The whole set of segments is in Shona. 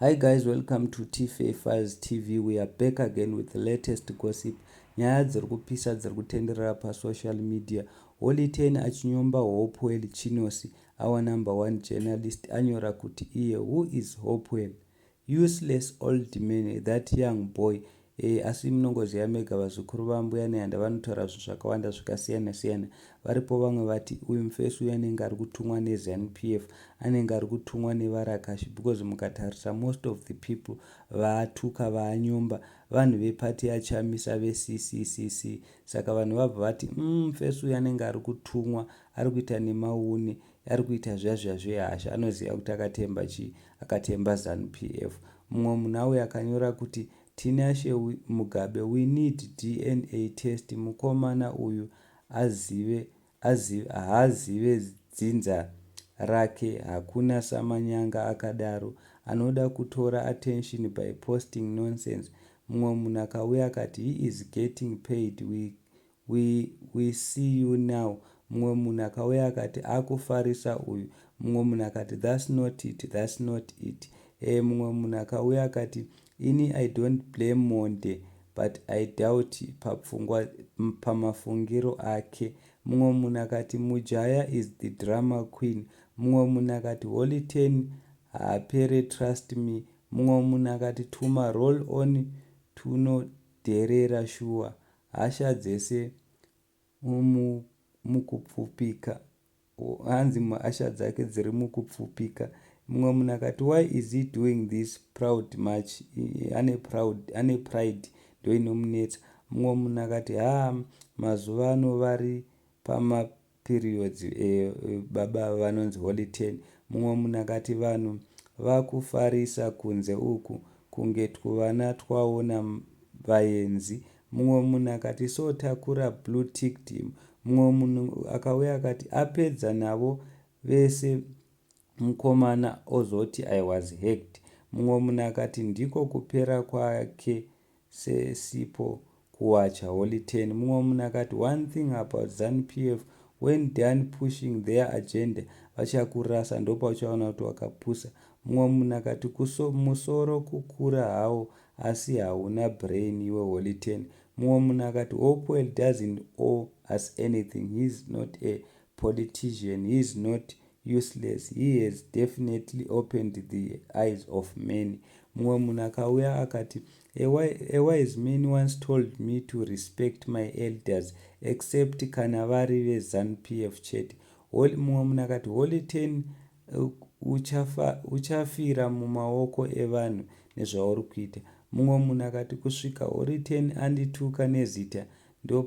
Hi guys, welcome to T-Files TV. We are back again with the latest gossip. Nyaya dziri kupisa dziri kutenderera pasocial media. Holy Ten achinyomba Hopewell Chin'onos, our #1 journalist, anyora kuti iye, who is Hopewell? Useless old man, that young boy. Asi munongoziva mega vazukuru vambuya nehanda vanotaura zvinhu zvakawanda zvakasiyana siyana. Varipo vamwe vati uyu mufesi uyu anenge ari kutumwa neZANU-PF, anenge ari kutumwa nevarakashi, because mukatarisa most of the people vaatuka vaanyomba vanhu vepati yachamisa veCCCC. Saka vanhu vabva vati mufesi uyu anenge ari kutumwa, ari kuita nemaune, ari kuita zvazva zvehasha, anoziva kuti akatemba chii, akatemba ZANU-PF. Mumwe munhu auya akanyora kuti Tinashe Mugabe, we need DNA test. Mukomana uyu haazive dzinza rake, hakuna samanyanga akadaro, anoda kutora attention by posting nonsense. Mumwe munhu akauya akati he is getting paid, we see you now. Mumwe munhu akauya akati akufarisa uyu. Mumwe munhu akati that's not it. Mumwe munhu akauya akati ini I don't blame Monde, but I doubt pamafungiro ake. Mumwe munhu akati Mujaya is the drama queen. Mumwe munhu akati Holy Ten hapere trust me. Mumwe munhu akati tuma roll on tunodherera shuwa, hasha dzese mukupfupika, hanzi hasha dzake dziri mukupfupika. Mumwe munhu akati why is he doing this proud much, ane pride ndo inomunetsa. Mumwe munhu akati mazuva ano vari pamaperiods baba vanonzi Holy Ten. Mumwe munhu akati vanhu vakufarisa kunze uku kunge twuvana twaona vaenzi. Mumwe munhu akati so takura blue ticked him. Mumwe munhu akauya akati apedza navo vese mukomana ozoti I was hacked. Mumwe munhu akati ndiko kupera kwake sesipo kuwacha Holy Ten. Mumwe munhu akati one thing about ZANU-PF, when done pushing their agenda vachakurasa ndopa uchaona kuti wakapusa. Mumwe munhu akati musoro kukura hawo asi hauna brain iwe Holy Ten. Mumwe munhu akati Hopewell doesn't owe us anything, he is not a politician, he is not useless, he has definitely opened the eyes of many. Mumwe munhu akauya akati a wise man once told me to respect my elders except kana vari veZANU-PF chete. Mumwe munhu akati Holy Ten uchafira mumaoko evanhu nezvauri kuita. Mumwe munhu akati kusvika Holy Ten andituka nezita ndo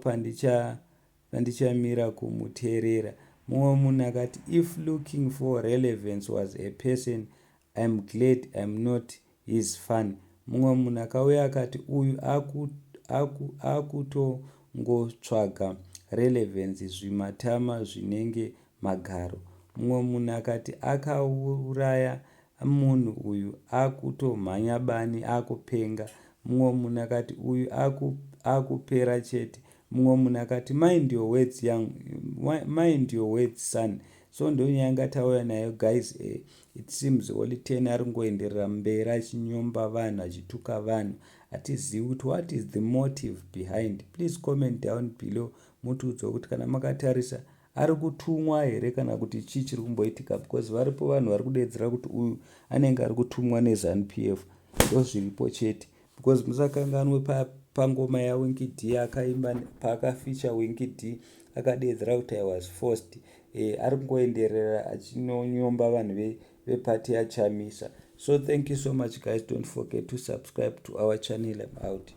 pandichamira kumuteerera. Mumwe munhu akati if looking for relevance was a person, I'm glad I'm not his fan. Mumwe munhu akauya akati uyu akutongotsvaga relevance zvimatama zvinenge magaro. Mumwe munhu akati akauraya munhu uyu akutomhanya bani akupenga. Mumwe munhu akati uyu akupera chete. Mumwe munhu akati mind your words son. So ndo nyanga tauya nayo guys. It seems Holy Ten ari ngoenderera mberi achinyomba vanhu, achituka vanhu, hatizivi kuti what is the motive behind. Please comment down below mutiudze kuti kana makatarisa ari kutumwa here kana kuti chii chiri kumboitika, because varipo vanhu vari kudedzera kuti uyu anenge ari kutumwa neZANU-PF. Ndo zviripo chete, because musakanganwe pangoma yaWinky D akaimba paakafeature Winky D akadedzera kuti I was forced. Ari kungoenderera achinonyomba vanhu vepati yachamisa. So thank you so much guys, don't forget to subscribe to our channel. I'm out.